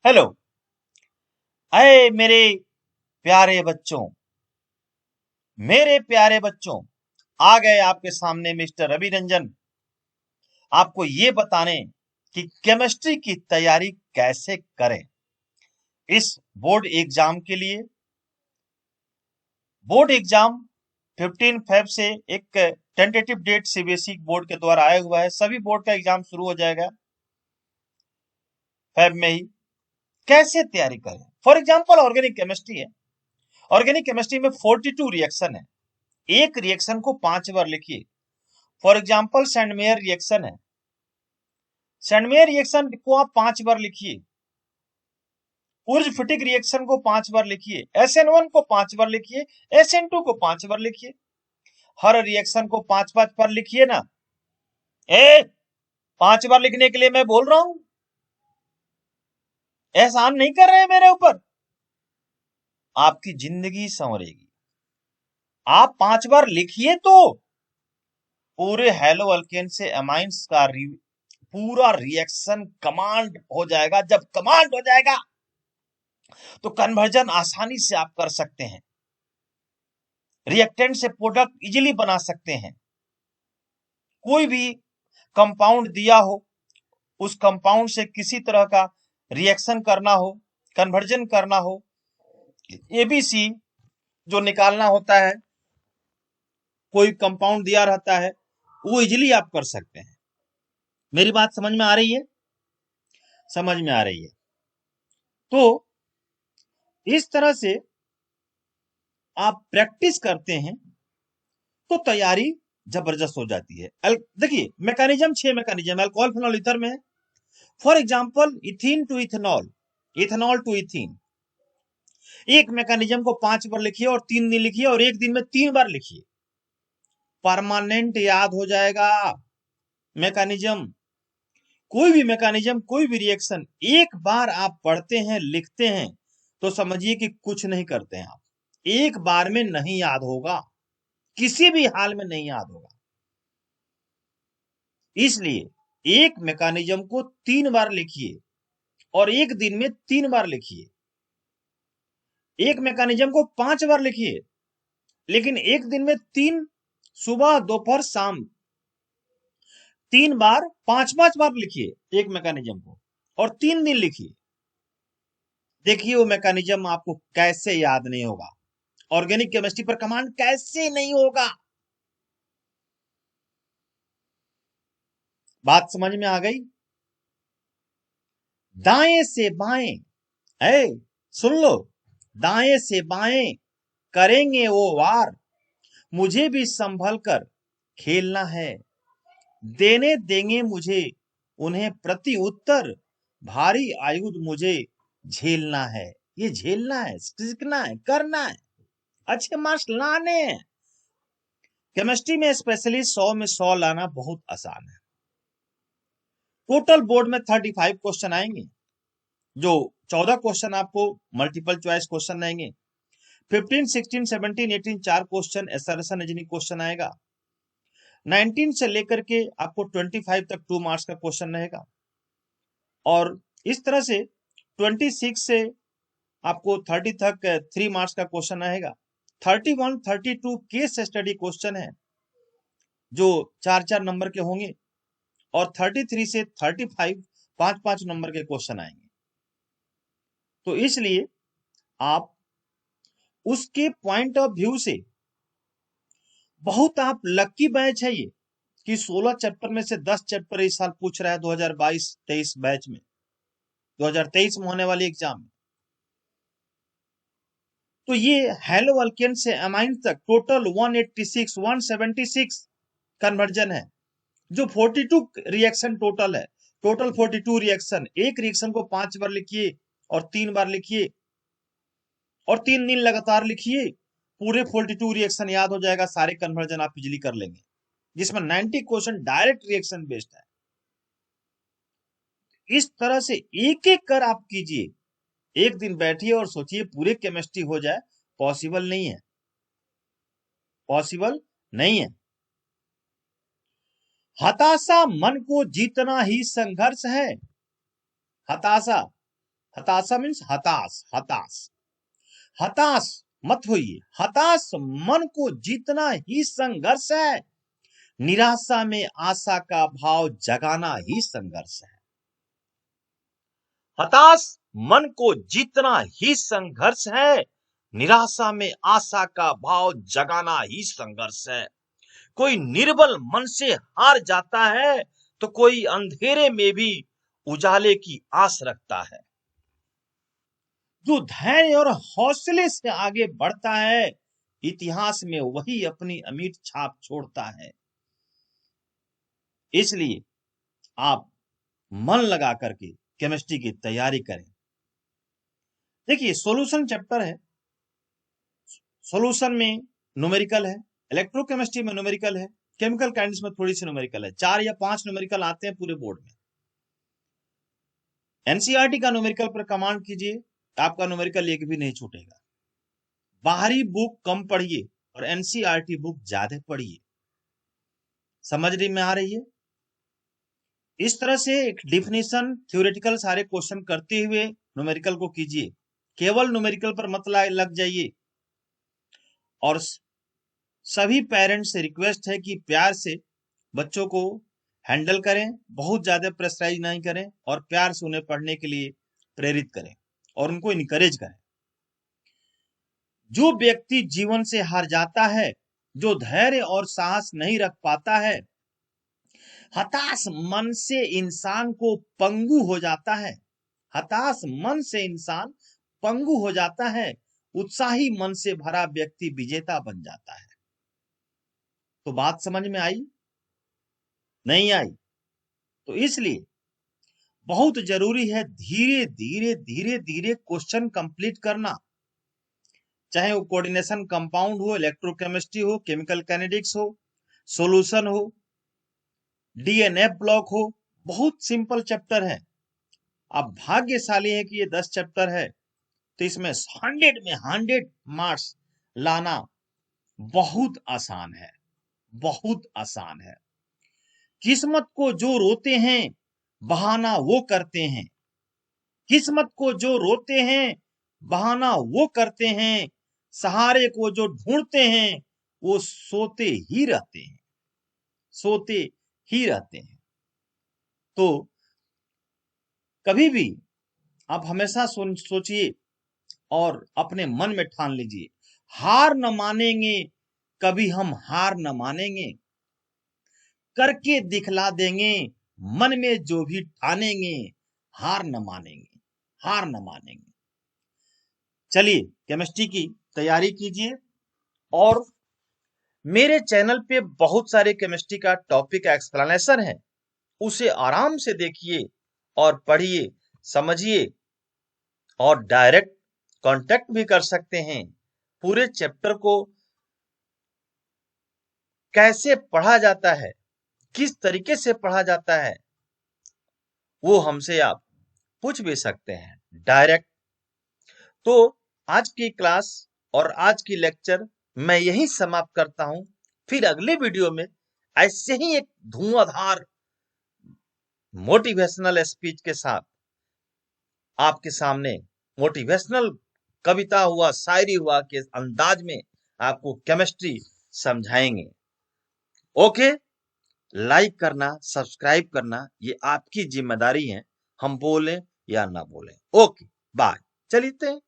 Hello. अरे मेरे प्यारे बच्चों आ गए आपके सामने मिस्टर रवि रंजन, आपको ये बताने कि केमिस्ट्री की तैयारी कैसे करें इस बोर्ड एग्जाम के लिए। बोर्ड एग्जाम 15 फेब से एक टेंटेटिव डेट सीबीएसई बोर्ड के द्वारा आया हुआ है। सभी बोर्ड का एग्जाम शुरू हो जाएगा फेब में ही। कैसे तैयारी करें? फॉर एग्जाम्पल ऑर्गेनिक केमिस्ट्री है। ऑर्गेनिक केमिस्ट्री में 42 रिएक्शन है। एक रिएक्शन को 5 बार लिखिए। फॉर एग्जाम्पल सैंडमेयर रिएक्शन है। सैंडमेयर रिएक्शन को आप 5 बार लिखिए। उर्ज-फिटिक रिएक्शन को 5 बार लिखिए। SN1 को 5 बार लिखिए। SN2 को 5 बार लिखिए। हर रिएक्शन को 5-5 बार लिखिए ना। 5 बार लिखने के लिए मैं बोल रहा हूं, एहसान नहीं कर रहे हैं मेरे ऊपर। आपकी जिंदगी संवरेगी। आप 5 बार लिखिए तो पूरे हेलो अल्केन से अमाइंस का पूरा रिएक्शन कमांड हो जाएगा। जब कमांड हो जाएगा तो कन्वर्जन आसानी से आप कर सकते हैं। रिएक्टेंट से प्रोडक्ट इजीली बना सकते हैं। कोई भी कंपाउंड दिया हो, उस कंपाउंड से किसी तरह का रिएक्शन करना हो, कन्वर्जन करना हो, एबीसी जो निकालना होता है, कोई कंपाउंड दिया रहता है, वो इजीली आप कर सकते हैं। मेरी बात समझ में आ रही है? समझ में आ रही है। तो इस तरह से आप प्रैक्टिस करते हैं तो तैयारी जबरदस्त हो जाती है। देखिए mechanism 6 mechanism alcohol phenol ether में। For example ethene to ethanol, ethanol to ethene. एक मैकेनिज्म को 5 बार लिखिए और 3 दिन लिखिए और एक दिन में 3 बार लिखिए। परमानेंट याद हो जाएगा मैकेनिज्म। कोई भी मैकेनिज्म, कोई भी रिएक्शन एक बार आप पढ़ते हैं, लिखते हैं तो समझिए कि कुछ नहीं करते हैं आप। एक बार में नहीं याद होगा, किसी भी हाल में नहीं याद होगा। इसलिए एक मैकेनिज्म को 3 बार लिखिए और एक दिन में 3 बार लिखिए। एक मैकेनिज्म को 5 बार लिखिए, लेकिन एक दिन में 3, सुबह दोपहर शाम 3 बार 5-5 बार लिखिए एक मैकेनिज्म को और 3 दिन लिखिए। देखिए वो मैकेनिज्म आपको कैसे याद नहीं होगा, ऑर्गेनिक केमिस्ट्री पर कमांड कैसे नहीं होगा। बात समझ में आ गई? दाएं से बाएं, है सुन लो, दाएं से बाएं करेंगे वो वार, मुझे भी संभल कर खेलना है। देने देंगे मुझे उन्हें प्रति उत्तर, भारी आयुध मुझे झेलना है। ये झेलना है, सीखना है, करना है, अच्छे मार्क्स लाने हैं। केमिस्ट्री में स्पेशली 100 में 100 लाना बहुत आसान है। टोटल बोर्ड में 35 क्वेश्चन आएंगे, जो 14 क्वेश्चन आपको मल्टीपल चॉइस क्वेश्चन रहेंगे। 15, 16, 17, 18 4 क्वेश्चन एसर्शन रीजनिंग क्वेश्चन आएगा। 19 से लेकर के आपको 25 तक 2 मार्क्स का क्वेश्चन रहेगा। और इस तरह से 26 से आपको 30 तक 3 मार्क्स का क्वेश्चन आएगा। 31, 32 केस स्टडी क्वेश्चन है जो 4-4 नंबर के होंगे और 33 से 35 5-5 नंबर के क्वेश्चन आएंगे। तो इसलिए आप उसके पॉइंट ऑफ व्यू से बहुत आप लकी बैच है ये कि 16 चैप्टर में से 10 चैप्टर इस साल पूछ रहा है 2022-23 बैच में, 2023 में होने वाली एग्जाम में। तो ये हेलो अल्केन से अमाइन तक टोटल 186 176 कन्वर्जन है, जो 42 रिएक्शन टोटल है। Total 42 reaction. एक रिएक्शन को 5 बार लिखिए और 3 बार लिखिए और 3 दिन लगातार लिखिए। पूरे 42 रिएक्शन याद हो जाएगा, सारे कन्वर्जन आप इजिली कर लेंगे, जिसमें 90 क्वेश्चन डायरेक्ट रिएक्शन बेस्ड है। इस तरह से एक एक कर आप कीजिए। एक दिन बैठिए और सोचिए पूरे केमिस्ट्री हो जाए, पॉसिबल नहीं है, पॉसिबल नहीं है। हताशा मन को जीतना ही संघर्ष है। हताशा, हताशा मीन्स हताश, हताश, हताश मत होइए। हताश मन को जीतना ही संघर्ष है। निराशा में आशा का भाव जगाना ही संघर्ष है। हताश मन को जीतना ही संघर्ष है। निराशा में आशा का भाव जगाना ही संघर्ष है। कोई निर्बल मन से हार जाता है तो कोई अंधेरे में भी उजाले की आस रखता है। जो धैर्य और हौसले से आगे बढ़ता है, इतिहास में वही अपनी अमिट छाप छोड़ता है। इसलिए आप मन लगा करके केमिस्ट्री की तैयारी करें। देखिए, सॉल्यूशन चैप्टर है, सॉल्यूशन में न्यूमेरिकल है, इलेक्ट्रोकेमिस्ट्री में न्यूमेरिकल है, केमिकल काइनेटिक्स में थोड़ी सी न्यूमेरिकल है। 4 या 5 न्यूमेरिकल आते हैं पूरे बोर्ड में। एनसीईआरटी का न्यूमेरिकल पर कमांड कीजिए, आपका न्यूमेरिकल एक भी नहीं छूटेगा। बाहरी बुक कम पढ़िए और एनसीईआरटी बुक ज्यादा पढ़िए। समझने में आ रही है? इस तरह से एक डिफिनेशन, थ्योरेटिकल सारे क्वेश्चन करते हुए न्यूमेरिकल को कीजिए। केवल न्यूमेरिकल पर मत लग जाइए। और सभी पेरेंट्स से रिक्वेस्ट है कि प्यार से बच्चों को हैंडल करें, बहुत ज्यादा प्रेशराइज नहीं करें और प्यार से उन्हें पढ़ने के लिए प्रेरित करें और उनको इनकरेज करें। जो व्यक्ति जीवन से हार जाता है, जो धैर्य और साहस नहीं रख पाता है, हताश मन से इंसान को पंगु हो जाता है। हताश मन से इंसान पंगु हो जाता है। उत्साही मन से भरा व्यक्ति विजेता बन जाता है। तो बात समझ में आई? नहीं आई? तो इसलिए बहुत जरूरी है धीरे धीरे धीरे धीरे क्वेश्चन कंप्लीट करना। चाहे वो कोऑर्डिनेशन कंपाउंड हो, इलेक्ट्रोकेमिस्ट्री हो, केमिकल काइनेटिक्स हो, सॉल्यूशन हो, डीएनएफ ब्लॉक हो, बहुत सिंपल चैप्टर है। आप भाग्यशाली हैं कि ये 10 चैप्टर है, तो इसमें 100 में 100 मार्क्स लाना बहुत आसान है, बहुत आसान है। किस्मत को जो रोते हैं बहाना वो करते हैं। किस्मत को जो रोते हैं बहाना वो करते हैं। सहारे को जो ढूंढते हैं वो सोते ही रहते हैं, सोते ही रहते हैं। तो कभी भी आप हमेशा सोचिए और अपने मन में ठान लीजिए, हार न मानेंगे, कभी हम हार न मानेंगे, करके दिखला देंगे, मन में जो भी ठानेंगे, हार न मानेंगे, हार न मानेंगे। चलिए केमिस्ट्री की तैयारी कीजिए और मेरे चैनल पे बहुत सारे केमिस्ट्री का टॉपिक एक्सप्लेनेशन है, उसे आराम से देखिए और पढ़िए, समझिए और डायरेक्ट कांटेक्ट भी कर सकते हैं। पूरे चैप्टर को कैसे पढ़ा जाता है, किस तरीके से पढ़ा जाता है, वो हमसे आप पूछ भी सकते हैं डायरेक्ट। तो आज की क्लास और आज की लेक्चर मैं यही समाप्त करता हूं। फिर अगले वीडियो में ऐसे ही एक धुआंधार मोटिवेशनल स्पीच के साथ आपके सामने, मोटिवेशनल कविता हुआ, शायरी हुआ के अंदाज में आपको केमिस्ट्री समझाएंगे। ओके, लाइक करना, सब्सक्राइब करना, ये आपकी जिम्मेदारी है, हम बोले या ना बोले। Okay, bye. चलिए।